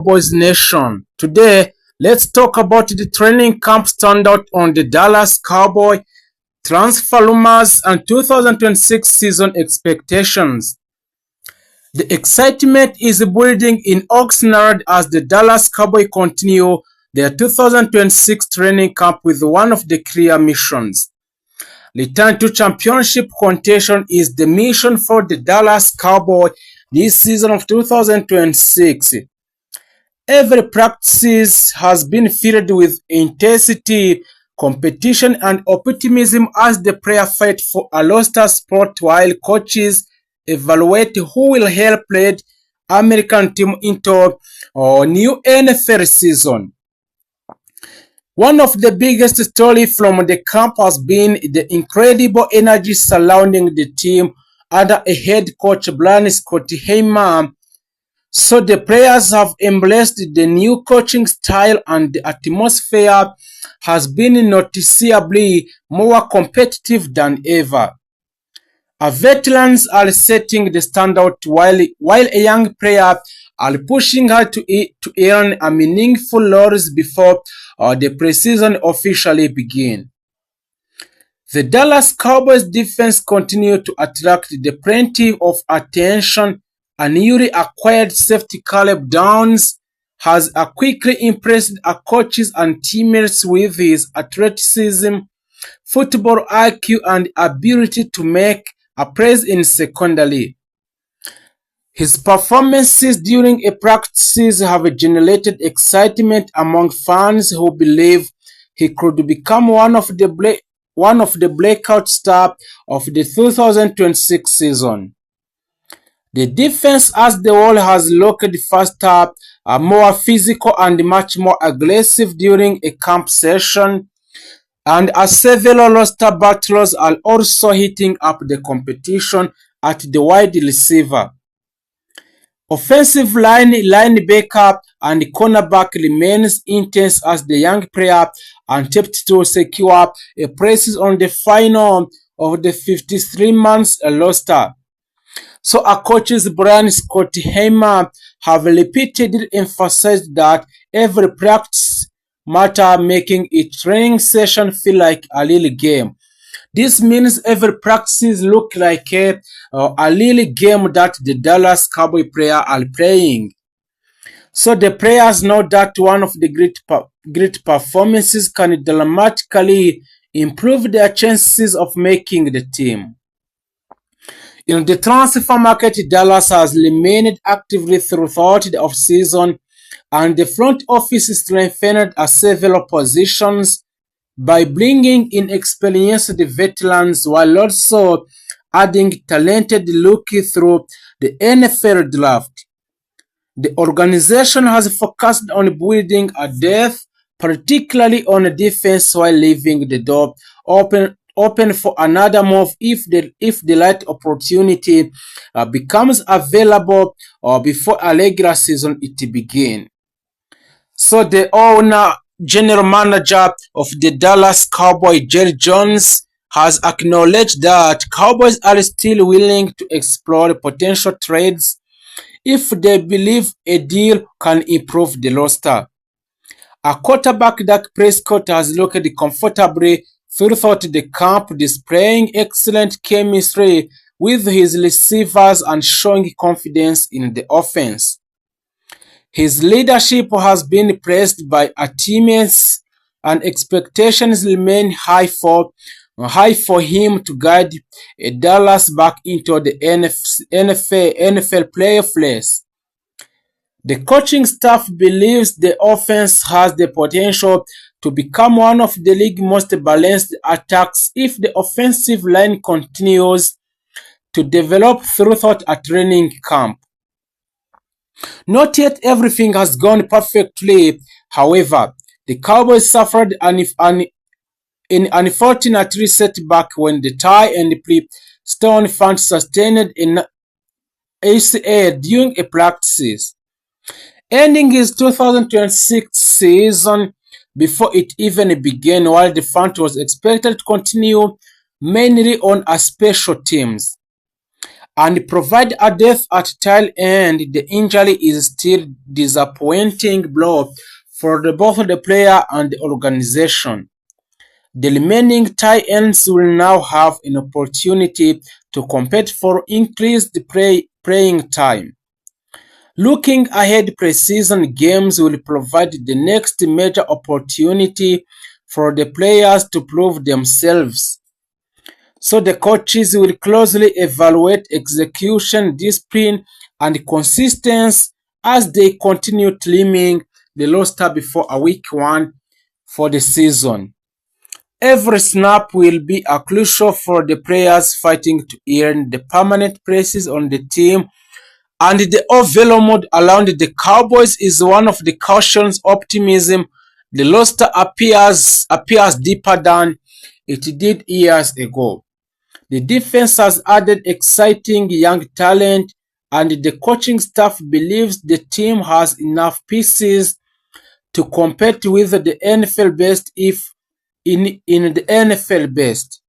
Cowboys Nation. Today, let's talk about the training camp standout on the Dallas Cowboy, transfer rumors, and 2026 season expectations. The excitement is building in Oxnard as the Dallas Cowboys continue their 2026 training camp with one of the clear missions. Return to championship contention is the mission for the Dallas Cowboys this season of 2026. Every practice has been filled with intensity, competition, and optimism as the players fight for a roster spot while coaches evaluate who will help lead American team into a new NFL season. One of the biggest stories from the camp has been the incredible energy surrounding the team under a head coach Brian Schottenheimer. So the players have embraced the new coaching style and the atmosphere has been noticeably more competitive than ever. Our veterans are setting the standard while a young player are pushing hard to earn a meaningful roles before the preseason officially begins. The Dallas Cowboys defense continue to attract the plenty of attention. A newly acquired safety Caleb Downs has quickly impressed our coaches and teammates with his athleticism, football IQ, and ability to make a plays in secondary. His performances during a practices have generated excitement among fans who believe he could become one of the breakout stars of the 2026 season. The defense as the whole has looked faster, more physical, and much more aggressive during a camp session, and as several roster battles are also heating up the competition at the wide receiver. Offensive line, linebacker, and cornerback remains intense as the young player attempts to secure a place on the final of the 53 months roster. So our coaches Brian Schottenheimer have repeatedly emphasized that every practice matter, making each training session feel like a real game. This means every practice look like a real game that the Dallas Cowboy players are playing. So the players know that one of the great performances can dramatically improve their chances of making the team. In the transfer market, Dallas has remained actively throughout the offseason, and the front office strengthened at several positions by bringing in experienced veterans while also adding talented rookies through the NFL draft. The organization has focused on building a depth, particularly on defense, while leaving the door open for another move if the right opportunity becomes available or before a regular season it begins. So the owner, general manager of the Dallas Cowboys, Jerry Jones, has acknowledged that Cowboys are still willing to explore potential trades if they believe a deal can improve the roster. A quarterback, Dak Prescott, has looked comfortably throughout the camp, displaying excellent chemistry with his receivers and showing confidence in the offense. His leadership has been praised by teammates, and expectations remain high for him to guide Dallas back into the NFL playoff race. The coaching staff believes the offense has the potential to become one of the league's most balanced attacks if the offensive line continues to develop throughout a training camp. Not yet everything has gone perfectly, however. The Cowboys suffered an unfortunate setback when the tie and Stone fans sustained an ACL during a practice, ending his 2026 season before it even began, while the front was expected to continue mainly on a special teams. and provide a depth at tail end. The injury is still disappointing blow for both the player and the organization. The remaining tight ends will now have an opportunity to compete for increased playing time. Looking ahead, preseason games will provide the next major opportunity for the players to prove themselves. So the coaches will closely evaluate execution, discipline, and consistency as they continue trimming the roster before a week 1 for the season. Every snap will be crucial for the players fighting to earn the permanent places on the team, and the overall mood around the Cowboys is one of the cautious optimism. The roster appears deeper than it did years ago. The defense has added exciting young talent, and the coaching staff believes the team has enough pieces to compete with the NFL best in the NFL best.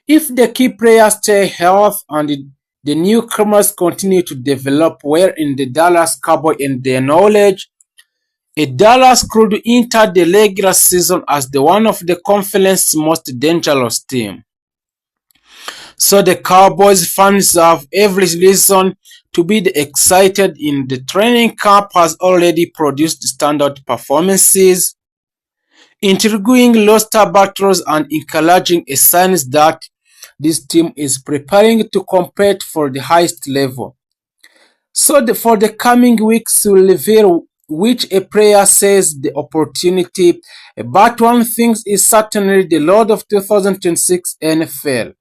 If the key players stay healthy and the newcomers continue to develop well in the Dallas Cowboys and their knowledge, Dallas could enter the regular season as the one of the conference's most dangerous team. So the Cowboys fans have every reason to be excited. In the training camp has already produced standout performances, intriguing roster battles, and encouraging signs that this team is preparing to compete for the highest level. So for the coming weeks will reveal which a player says the opportunity, but one thing is certainly the Lord of 2026 NFL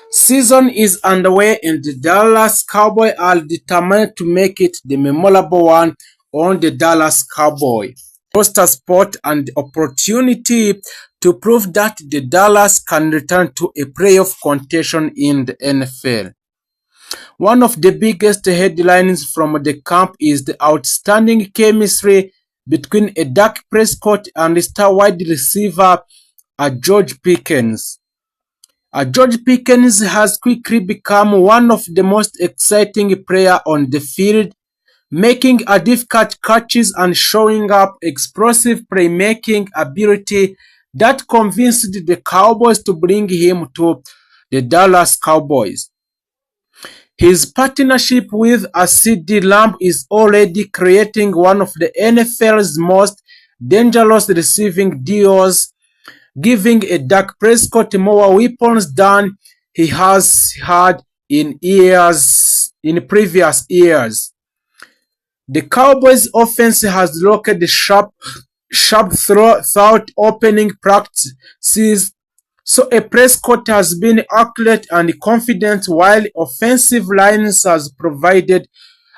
season is underway, and the Dallas Cowboys are determined to make it the memorable one on the Dallas Cowboys roster spot and the opportunity to prove that the Dallas can return to a playoff contention in the NFL. One of the biggest headlines from the camp is the outstanding chemistry between Dak Prescott and star wide receiver George Pickens. George Pickens has quickly become one of the most exciting players on the field, making difficult catches and showing up explosive playmaking ability that convinced the Cowboys to bring him to the Dallas Cowboys. His partnership with CeeDee Lamb is already creating one of the NFL's most dangerous receiving duos, giving Dak Prescott more weapons than he has had in previous years. The Cowboys offense has locked the sharp throughout opening practices, so Prescott has been accurate and confident, while offensive lines has provided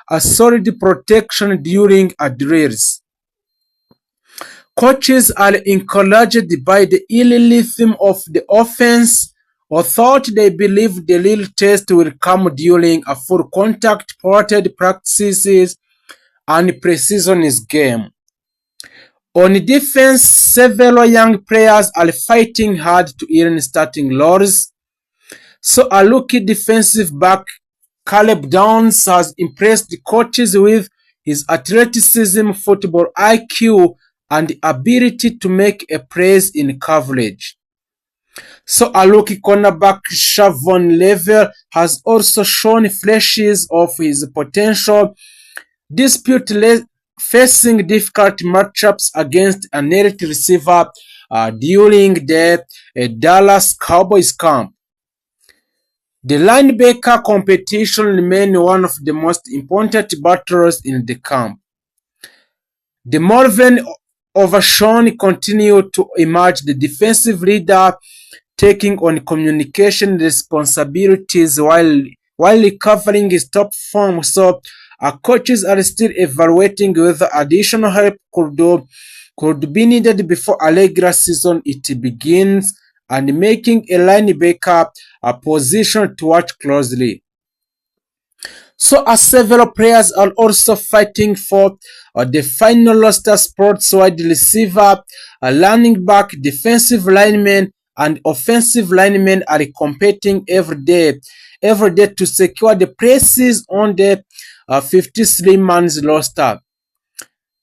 a solid protection during drills. Coaches are encouraged by the early rhythm of the offense, although they believe the real test will come during a full contact ported practices and preseason game. On defense, several young players are fighting hard to earn starting roles. So a rookie defensive back Caleb Downs has impressed the coaches with his athleticism, football IQ, and the ability to make a plays in coverage. So a rookie cornerback Shavon Level has also shown flashes of his potential, despite facing difficult matchups against an elite receiver during the Dallas Cowboys camp. The linebacker competition remains one of the most important battles in the camp. The Marvin Overshawn continued to emerge the defensive leader, taking on communication responsibilities while recovering his top form. So coaches are still evaluating whether additional help could be needed before a regular season it begins, and making a linebacker a position to watch closely. So several players are also fighting for the final roster spots: wide receiver, running back, defensive lineman, and offensive linemen are competing every day. every day to secure the places on the 53-man roster.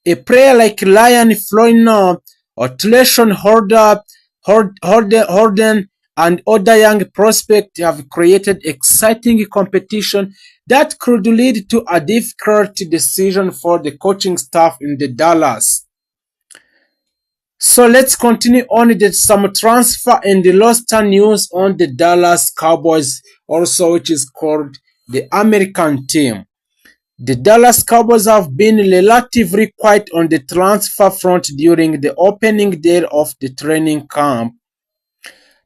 A player like Ryan Flournoy or Treshaun Holden, and other young prospects have created exciting competition that could lead to a difficult decision for the coaching staff in the Dallas. So let's continue on with some transfer and the roster news on the Dallas Cowboys, also which is called the American team. The Dallas Cowboys have been relatively quiet on the transfer front during the opening day of the training camp.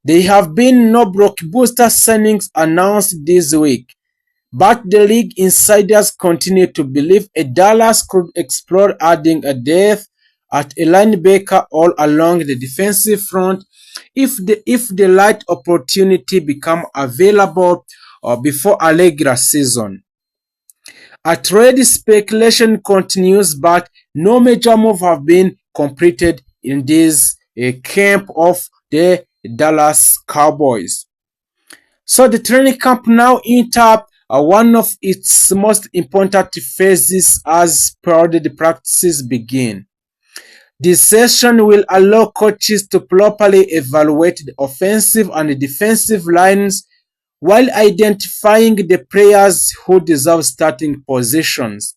There have been no blockbuster signings announced this week, but the league insiders continue to believe a Dallas could explore adding a depth at a linebacker all along the defensive front if the right opportunity become available before a regular season. A trade speculation continues, but no major move have been completed in this camp of the Dallas Cowboys. So the training camp now enter one of its most important phases as per the practices begin. This session will allow coaches to properly evaluate the offensive and defensive lines while identifying the players who deserve starting positions.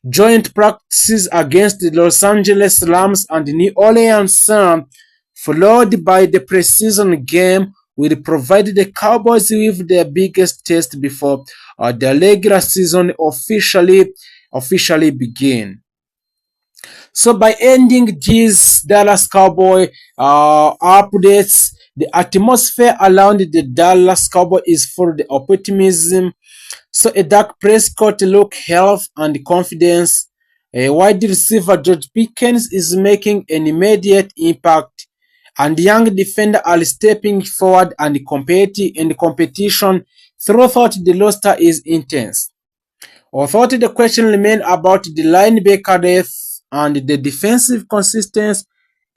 Joint practices against the Los Angeles Rams and New Orleans Saints, followed by the preseason game, will provide the Cowboys with their biggest test before the regular season officially begin. So by ending these Dallas Cowboy updates, the atmosphere around the Dallas Cowboy is full of optimism. So a Dak Prescott look health and confidence. A wide receiver George Pickens is making an immediate impact, and young defenders are stepping forward and competition throughout the roster is intense. Although the question remains about the linebacker depth and the defensive consistency,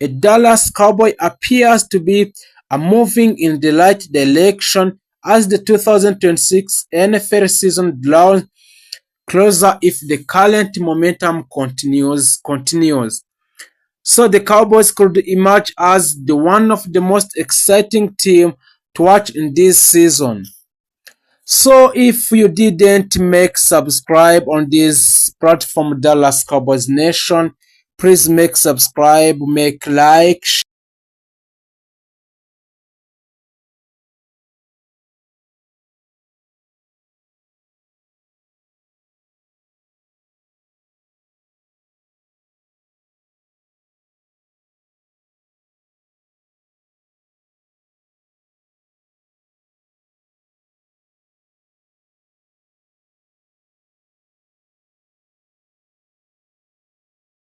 a Dallas Cowboy appears to be moving in the right direction as the 2026 NFL season draws closer if the current momentum continues. So the Cowboys could emerge as the one of the most exciting team to watch in this season. So if you didn't make subscribe on this platform Dallas Cowboys Nation, please make subscribe, make like,